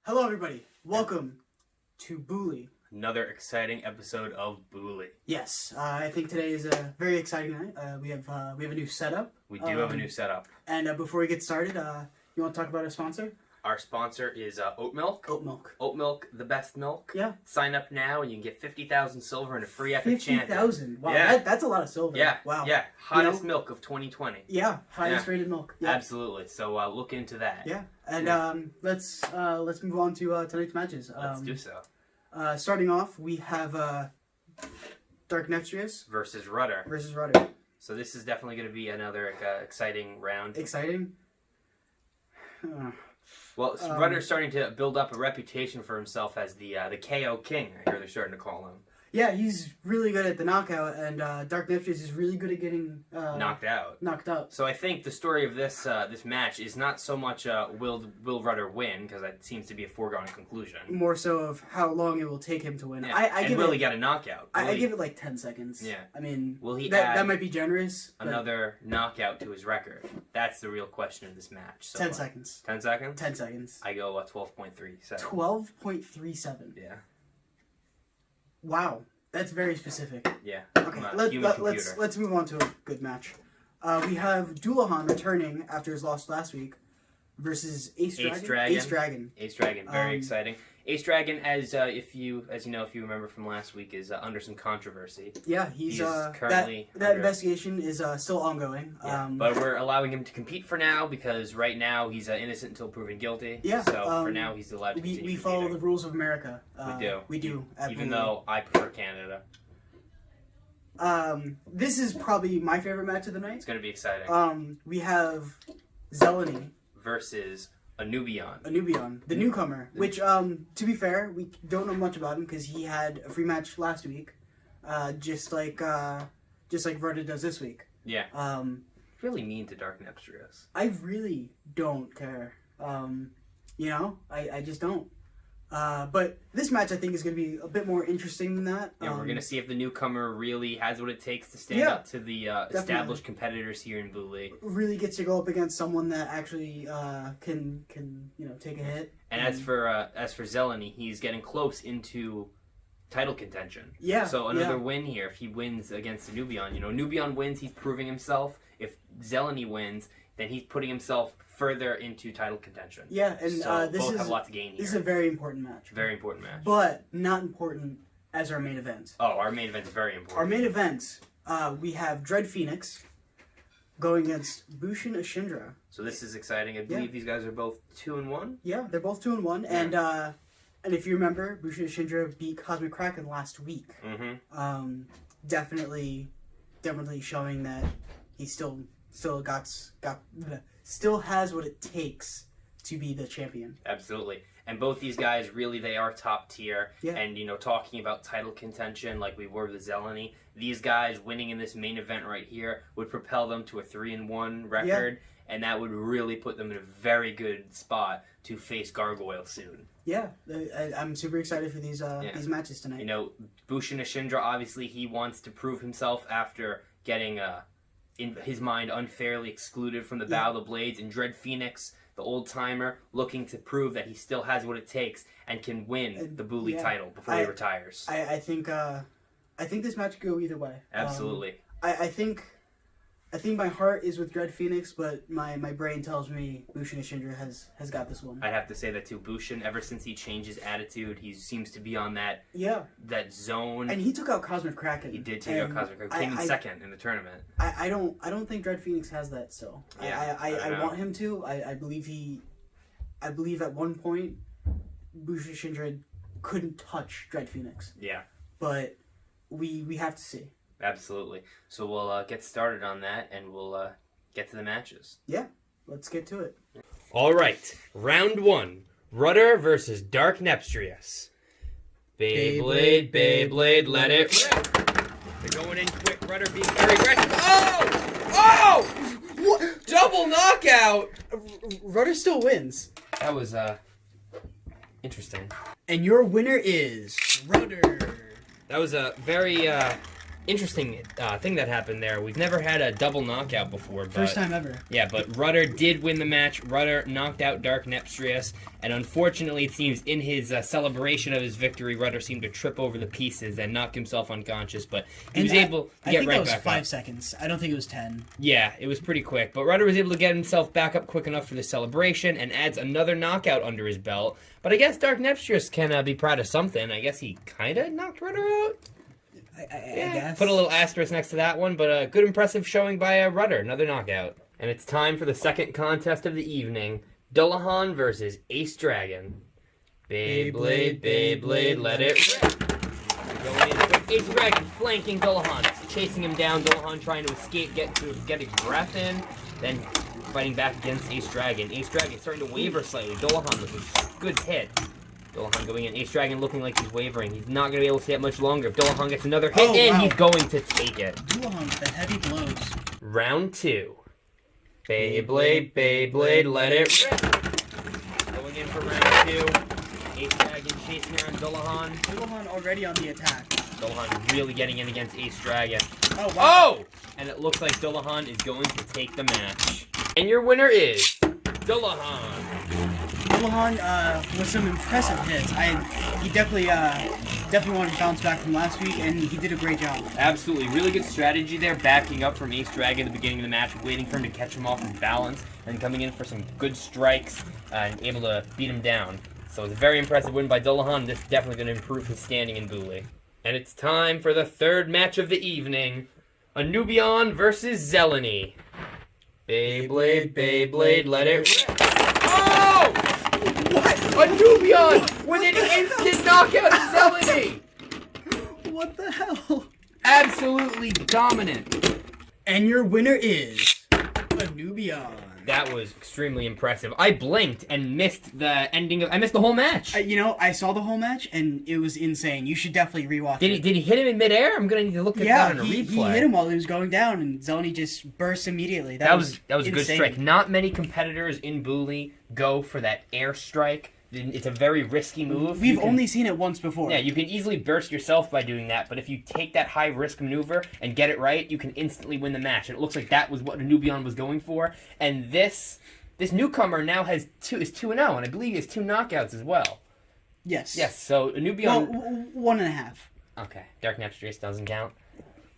Hello, everybody. Welcome to Bully. Another exciting episode of Bully. Yes, I think today is a very exciting night. We have a new setup. We do have a new setup. And before we get started, you want to talk about our sponsor? Our sponsor is Oat Milk. Oat Milk. Oat Milk, the best milk. Yeah. Sign up now and you can get 50,000 silver and a free epic champion. 50,000. Wow, Yeah. that's a lot of silver. Yeah. Wow. Yeah. Hottest milk of 2020. Yeah, highest rated milk. Yeah. Absolutely. So look into that. Yeah. And let's move on to tonight's matches. Let's do so. Starting off, we have Dark Nepstrius Versus Rudder. So this is definitely going to be another exciting round. exciting. Well, Rudder's starting to build up a reputation for himself as the KO King. I hear they're starting to call him. Yeah, he's really good at the knockout, and Dark Nepstrius is really good at getting knocked out. So I think the story of this this match is not so much will Rudder win, because that seems to be a foregone conclusion. More so of how long it will take him to win. Yeah. And will he get a knockout? I give it like 10 seconds. Yeah. I mean, will he that might be generous. Another knockout to his record? That's the real question of this match. So, 10 seconds. 10 seconds? 10 seconds. I go 12.37. 12.37. Yeah. Wow, that's very specific. Yeah. Okay, let's move on to a good match. We have Dullahan returning after his loss last week versus Ace Dragon. Ace Dragon, very exciting. Ace Dragon, as you know, if you remember from last week, is under some controversy. Yeah, he's currently that investigation is still ongoing. Yeah, but we're allowing him to compete for now because right now he's innocent until proven guilty. Yeah. So for now he's allowed to continue. We follow the rules of America. We do. Even though I prefer Canada. This is probably my favorite match of the night. It's going to be exciting. We have Zeleny versus Anubion, the newcomer. Which, to be fair, we don't know much about him because he had a free match last week, just like Rudder does this week. Yeah. Really mean to Dark Nepstrius. I really don't care. I just don't. But this match, I think, is going to be a bit more interesting than that. Yeah, we're going to see if the newcomer really has what it takes to stand up to the established competitors here in Bully. Really gets to go up against someone that actually can take a hit. And as for Zeleny, he's getting close into title contention. Yeah. So another win here. If he wins against Anubion, Anubion wins, he's proving himself. If Zeleny wins, then he's putting himself further into title contention. Yeah, and so both have a lot to gain here. This is a very important match. Very important match. But not important as our main event. Oh, our main event is very important. Our main event, we have Dread Phoenix going against Bushin Ashindra. So this is exciting. I believe these guys are both 2-1. Yeah, they're both 2-1, yeah. And if you remember, Bushin Ashindra beat Cosmic Kraken last week. Mm-hmm. Definitely showing that he still has what it takes to be the champion. Absolutely. And both these guys, really, they are top tier. Yeah. And, talking about title contention like we were with Zeleny, these guys winning in this main event right here would propel them to a 3-1 record. Yeah. And that would really put them in a very good spot to face Gargoyle soon. Yeah. I'm super excited for these matches tonight. Bushin Ashindra, obviously, he wants to prove himself after getting in his mind, unfairly excluded from the Battle of the Blades, and Dread Phoenix, the old-timer, looking to prove that he still has what it takes and can win the Bully title before he retires. I think this match could go either way. Absolutely. I think my heart is with Dread Phoenix, but my brain tells me Bushin Ashindra has got this one. I'd have to say that too. Bushin, ever since he changed his attitude, he seems to be on that zone. And he took out Cosmic Kraken. He did take out Cosmic Kraken. Came in second in the tournament. I don't think Dread Phoenix has that still. Yeah, I want him to. I believe at one point Bushin Ashindra couldn't touch Dread Phoenix. Yeah. But we have to see. Absolutely. So we'll get started on that, and we'll get to the matches. Yeah, let's get to it. All right, round one. Rudder versus Dark Nepstrius. Beyblade, let it rip. They're going in quick. Rudder being very aggressive. Oh! What? Double knockout! Rudder still wins. That was, interesting. And your winner is Rudder. That was a very, interesting thing that happened there. We've never had a double knockout before. But, First time ever. Yeah, but Rudder did win the match. Rudder knocked out Dark Nepstrius, and unfortunately, it seems in his celebration of his victory, Rudder seemed to trip over the pieces and knock himself unconscious, but he was able to get right back up. I think that was 5 seconds. I don't think it was 10. Yeah, it was pretty quick, but Rudder was able to get himself back up quick enough for the celebration and adds another knockout under his belt. But I guess Dark Nepstrius can be proud of something. I guess he kind of knocked Rudder out. I guess. Put a little asterisk next to that one, but a good impressive showing by Rudder. Another knockout. And it's time for the second contest of the evening. Dullahan versus Ace Dragon. Beyblade, Beyblade, let it rip. Ace Dragon flanking Dullahan, chasing him down. Dullahan trying to escape, get his breath in, then fighting back against Ace Dragon. Ace Dragon starting to waver slightly. Dullahan with a good hit. Dullahan going in. Ace Dragon looking like he's wavering. He's not going to be able to stay up much longer. If Dullahan gets another hit he's going to take it. Dullahan with the heavy blows. Round 2. Beyblade, Beyblade, let it rip. Going in for round 2. Ace Dragon chasing around Dullahan. Dullahan already on the attack. Dullahan really getting in against Ace Dragon. Oh, wow. Oh! And it looks like Dullahan is going to take the match. And your winner is Dullahan. Dullahan with some impressive hits. He definitely wanted to bounce back from last week, and he did a great job. Absolutely. Really good strategy there, backing up from Ace Dragon at the beginning of the match, waiting for him to catch him off his balance, and coming in for some good strikes and able to beat him down. So it's a very impressive win by Dullahan. This is definitely going to improve his standing in Bully. And it's time for the third match of the evening. Anubion versus Zeleny. Beyblade, Beyblade, let it rip. Oh! What? Anubion with an instant knockout of Zeleny! What the hell? Absolutely dominant. And your winner is Anubion. That was extremely impressive. I blinked and missed the ending of... I missed the whole match. I saw the whole match, and it was insane. You should definitely rewatch it. Did he hit him in midair? I'm going to need to look at that on a replay. He hit him while he was going down, and Zeleny just burst immediately. That was a good strike. Not many competitors in Bully go for that air strike. It's a very risky move. We've only seen it once before. Yeah, you can easily burst yourself by doing that, but if you take that high-risk maneuver and get it right, you can instantly win the match. And it looks like that was what Anubion was going for. And this newcomer now is 2-0, and I believe he has 2 knockouts as well. Yes. Yes, so Anubion... Well, 1.5. Okay, Dark Nepstrius doesn't count.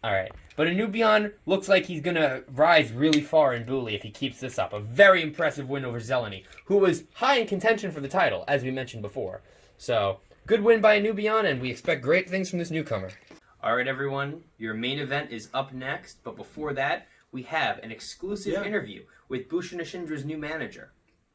Alright, but Anubion looks like he's going to rise really far in Bully if he keeps this up. A very impressive win over Zeleny, who was high in contention for the title, as we mentioned before. So, good win by Anubion, and we expect great things from this newcomer. Alright everyone, your main event is up next, but before that, we have an exclusive interview with Bushin Ashindra's new manager.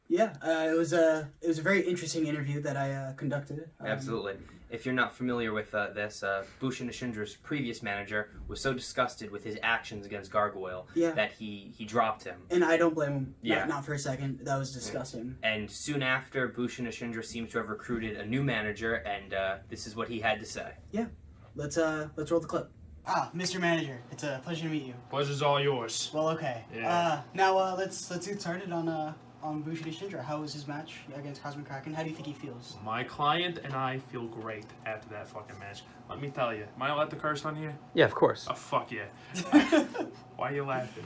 Yeah, it was a very interesting interview that I conducted. Absolutely. If you're not familiar with this, Bushin Ashindra's previous manager was so disgusted with his actions against Gargoyle that he dropped him. And I don't blame him. Not for a second. That was disgusting. And soon after, Bushin Ashindra seems to have recruited a new manager, and this is what he had to say. Yeah. Let's roll the clip. Mr. Manager, it's a pleasure to meet you. Pleasure's all yours. Well, okay. Yeah. Now let's get started on Bushin Ashindra. How was his match against Cosmic Kraken? How do you think he feels? My client and I feel great after that fucking match. Let me tell you. Am I allowed to curse on here? Yeah, of course. Oh, fuck yeah. Why are you laughing?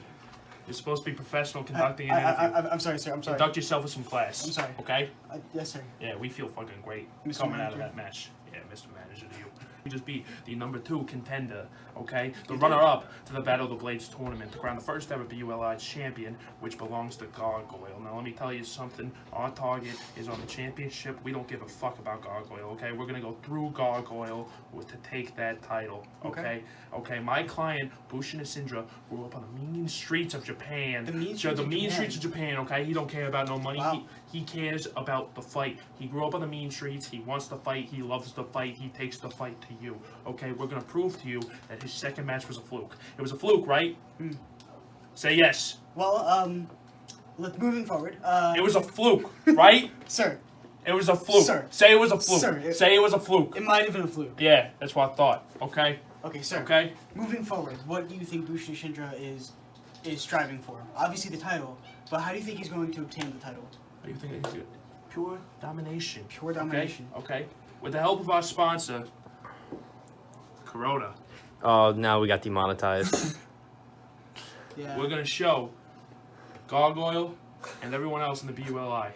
You're supposed to be professional conducting an interview. I'm sorry, sir. I'm sorry. Conduct yourself with some class. I'm sorry. Okay? Yes, sir. Yeah, we feel fucking great Mr. coming Manager. out of that match. Yeah, Mr. Manager to you. We just beat the #2 contender, okay? The runner-up to the Battle of the Blades tournament to crown the first ever BULI champion, which belongs to Gargoyle. Now, let me tell you something. Our target is on the championship. We don't give a fuck about Gargoyle, okay? We're gonna go through Gargoyle to take that title, okay? Okay, my client, Bushin Ashindra, grew up on the mean streets of Japan. The mean streets of Japan, okay? He don't care about no money. Wow. He cares about the fight. He grew up on the mean streets. He wants to fight. He loves to fight. He takes the fight to you. Okay, we're gonna prove to you that his second match was a fluke. It was a fluke, right? Say yes. Well, moving forward. It was a fluke, right? Sir. It was a fluke. Sir. Say it was a fluke. Sir. Say it was a fluke. It might have been a fluke. Yeah, that's what I thought. Okay. Okay, sir. Okay. Moving forward, what do you think Bushin Ashindra is striving for? Obviously the title, but how do you think he's going to obtain the title? What do you think he's doing? Pure domination. Pure domination. Okay. With the help of our sponsor, Corona. Oh, now we got demonetized. Yeah. We're gonna show Gargoyle and everyone else in the BULI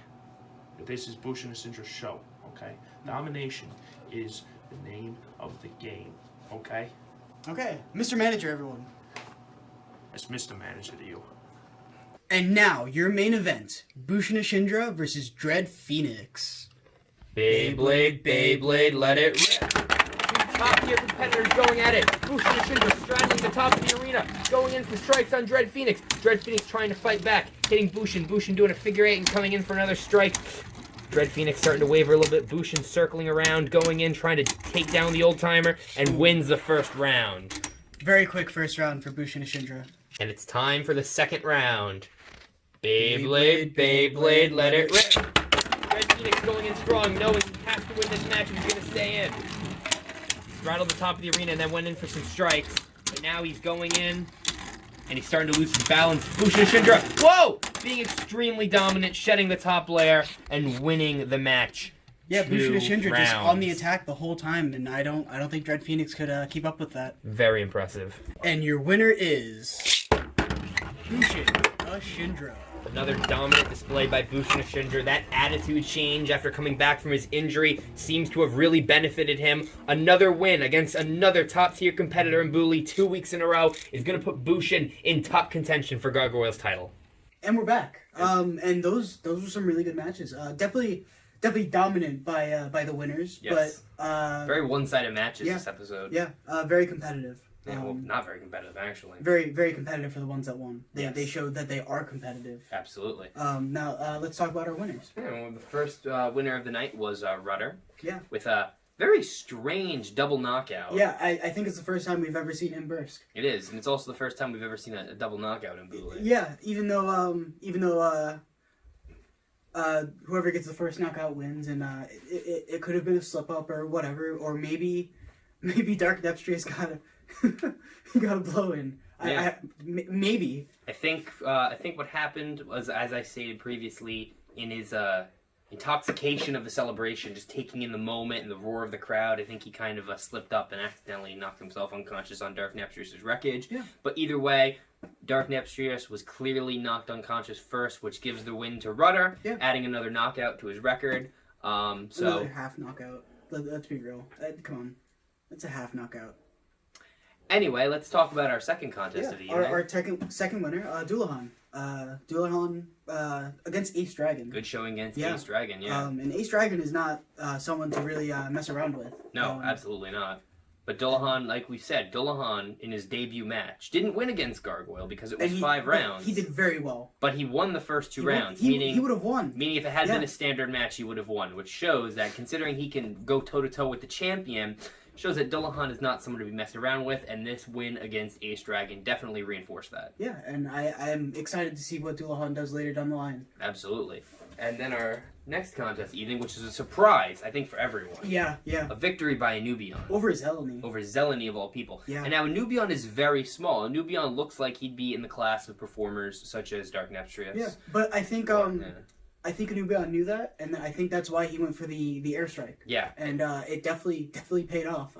that this is Bushin Ashindra's show. Okay, domination is the name of the game. Okay, Okay, Mr. Manager, everyone. that's Mr. Manager to you. And now your main event: Bushin Ashindra versus Dread Phoenix. Beyblade, Beyblade, let it rip. Two top-tier competitors going at it. Bushin Ashindra straddling the top of the arena, going in for strikes on Dread Phoenix. Dread Phoenix trying to fight back, hitting Bushin. Bushin doing a figure eight and coming in for another strike. Dread Phoenix starting to waver a little bit. Bushin circling around, going in, trying to take down the old-timer, and wins the first round. Very quick first round for Bushin Ashindra. And it's time for the second round. Beyblade, Beyblade, let it rip. Dread Phoenix going in strong, knowing he has to win this match if he's going to stay in. Straddled the top of the arena and then went in for some strikes. But now he's going in, and he's starting to lose his balance. Bushin Ashindra, whoa! Being extremely dominant, shedding the top layer, and winning the match. Yeah, Bushin 2 Ashindra rounds. just on the attack the whole time, and I don't think Dread Phoenix could keep up with that. Very impressive. And your winner is Bushin Ashindra. Another dominant display by Bushin Ashindra. That attitude change after coming back from his injury seems to have really benefited him. Another win against another top-tier competitor in Bully 2 weeks in a row is going to put Bushin in top contention for Gargoyle's title. And we're back. And those were some really good matches. Definitely dominant by the winners. Yes. But Very one-sided matches yeah. this episode. yeah, very competitive. Yeah, well, not very competitive, actually. Very, very competitive for the ones that won. Yes. They showed that they are competitive. Absolutely. Now, let's talk about our winners. Yeah, well, the first winner of the night was Rudder. Yeah. With a very strange double knockout. Yeah, I think it's the first time we've ever seen him burst. It is, and it's also the first time we've ever seen a double knockout in Bully. Yeah, even though whoever gets the first knockout wins, and it could have been a slip up or whatever, or maybe Dark Depstrius got a blow in. Yeah. Maybe. I think what happened was, as I stated previously, in his intoxication of the celebration, just taking in the moment and the roar of the crowd, I think he kind of slipped up and accidentally knocked himself unconscious on Dark Nepstrius' wreckage. Yeah. But either way, Dark Nepstrius was clearly knocked unconscious first, which gives the win to Rudder, Yeah. adding another knockout to his record. Another half knockout. Let's be real. Come on. It's a half knockout. Anyway, let's talk about our second contest of the evening. Our second winner, Dullahan. Dullahan against Ace Dragon. Good showing against Yeah. Ace Dragon, yeah. And Ace Dragon is not someone to really mess around with. No, absolutely not. But Dullahan, like we said, Dullahan in his debut match didn't win against Gargoyle because it was 5 rounds. He did very well. But he won the first 2 rounds, He meaning would have won. Meaning if it had been a standard match, he would have won, which shows that considering he can go toe-to-toe with the champion, shows that Dullahan is not someone to be messed around with, and this win against Ace Dragon definitely reinforced that. Yeah, and I am excited to see what Dullahan does later down the line. Absolutely. And then our next contest evening, which is a surprise, I think, for everyone. Yeah. A victory by Anubion. Over Zeleny. Over Zeleny of all people. Yeah. And now Anubion is very small. Anubion looks like he'd be in the class of performers such as Dark Nepstrius. Yeah, but I think I think Anubion knew that, and I think that's why he went for the airstrike. Yeah. And it definitely paid off.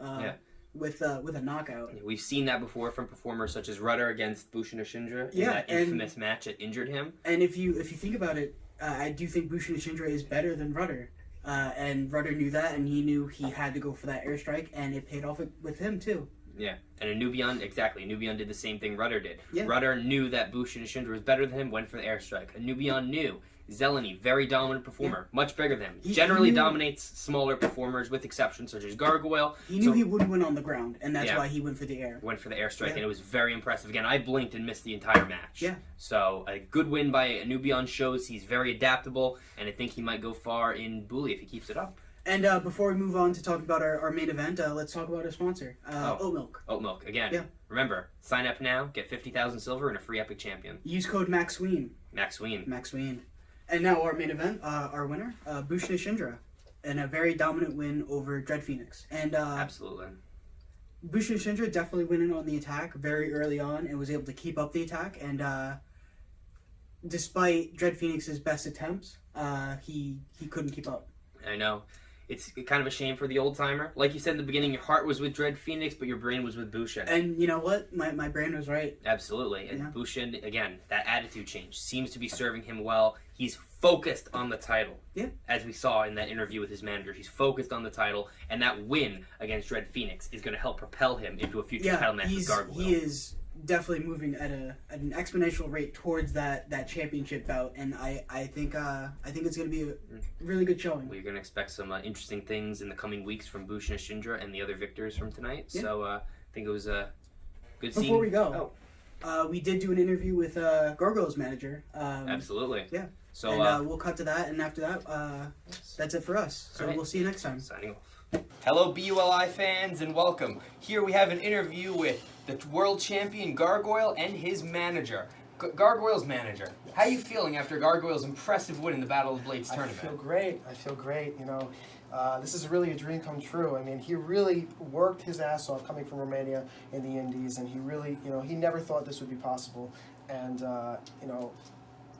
With a knockout. We've seen that before from performers such as Rudder against Bushin Ashindra in Yeah, that infamous match that injured him. And if you think about it, I do think Bushin Ashindra is better than Rudder. And Rudder knew that, and he knew he had to go for that airstrike, and it paid off with him too. Yeah, and Anubion, exactly. Anubion did the same thing Rudder did. Yeah. Rudder knew that Bushin Ashindra was better than him, went for the airstrike. Anubion knew. Zeleny, very dominant performer, much bigger than him. Generally dominates smaller performers with exceptions such as Gargoyle. He knew he wouldn't win on the ground, and that's why he went for the air. Went for the airstrike, and it was very impressive. Again, I blinked and missed the entire match. Yeah. So a good win by Anubion shows he's very adaptable, and I think he might go far in Bully if he keeps it up. And before we move on to talk about our main event, let's talk about our sponsor, Oat Milk. Oat Milk, again. Yeah. Remember, sign up now, get 50,000 silver and a free Epic Champion. Use code MAXWEEN. MaxWeen. And now our main event, our winner, Bushin Ashindra, and a very dominant win over Dread Phoenix. And Absolutely. Bushin Ashindra definitely winning on the attack very early on and was able to keep up the attack. And despite Dread Phoenix's best attempts, he couldn't keep up. I know. it's kind of a shame for the old timer. Like you said in the beginning, your heart was with Dread Phoenix, but your brain was with Bushin. And you know what? My brain was right. Absolutely. And Yeah. Bushin, again, that attitude change seems to be serving him well. He's focused on the title. Yeah. As we saw in that interview with his manager, he's focused on the title, and that win against Dread Phoenix is going to help propel him into a future title match with Gargoyle. He is definitely moving at an exponential rate towards that championship bout, and I think it's going to be a really good showing. We're going to expect some interesting things in the coming weeks from Bushin, Ashindra, and the other victors from tonight. Yeah. So I think it was a good scene. Before we go, we did do an interview with Gargoyle's manager. Absolutely. Yeah. So and we'll cut to that, and after that, that's it for us. So All right. we'll see you next time. Signing off. Hello, BULI fans, and welcome. Here we have an interview with the world champion Gargoyle and his manager. Gargoyle's manager. How are you feeling after Gargoyle's impressive win in the Battle of the Blades tournament? I feel great. You know, this is really a dream come true. I mean, he really worked his ass off coming from Romania in the Indies, and he really, you know, he never thought this would be possible. And, you know,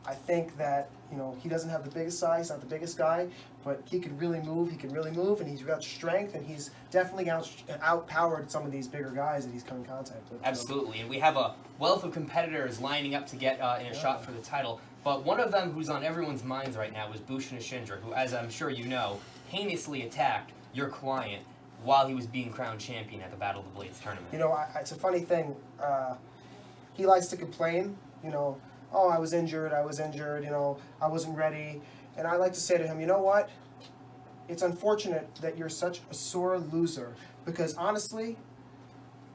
I think that, you know, he doesn't have the biggest size, not the biggest guy, but he can really move, and he's got strength, and he's definitely outpowered some of these bigger guys that he's come in contact with. Absolutely, and we have a wealth of competitors lining up to get in a shot for the title, but one of them who's on everyone's minds right now is Bushin Ashindra, who, as I'm sure you know, heinously attacked your client while he was being crowned champion at the Battle of the Blades tournament. You know, it's a funny thing. He likes to complain, you know, oh, I was injured, you know, I wasn't ready. And I like to say to him, you know what? It's unfortunate that you're such a sore loser, because honestly,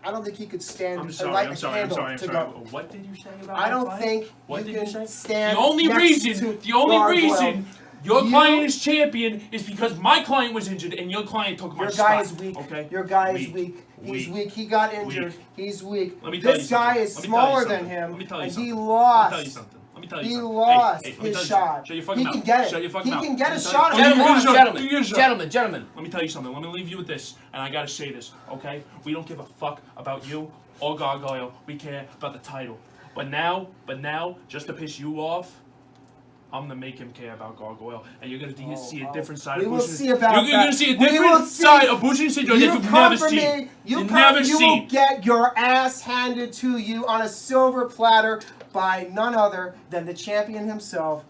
I don't think he could stand I'm a sorry. handle to go. What did you say about I my don't client? think What you did can you say? stand The only next to reason Gargoyle. your You- client is champion is because my client was injured and your client took my Your spot. guy is weak. Okay? Your guy is weak. He's Weak. weak. He got injured. Weak. He's weak. Let me tell This you guy something. is Let me tell you smaller something. than him, Let me tell you and something. he Let me lost. tell you something. Let me tell you He something. lost Hey, let me his tell you shot. something. Shut your fucking He mouth. can get it. Shut your fucking He mouth. can get Let a me tell shot you- at Let me tell you- Gentlemen, gentlemen. Let me tell you something. Let me leave you with this, and I gotta say this, okay? We don't give a fuck about you or Gargoyle. We care about the title. But now, just to piss you off, I'm gonna make him care about Gargoyle, and you're gonna see a different side We of will Bushin. see about You're gonna that. see a We will different see. side of Bushin Syndrome that you've never seen. You never will seen. get your ass handed to you on a silver platter by none other than the champion himself,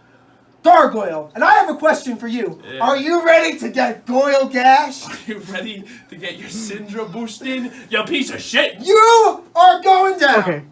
Gargoyle. And I have a question for you. Yeah. Are you ready to get Goyle Gash? Are you ready to get your Syndra boosted? You piece of shit! You are going down. Okay.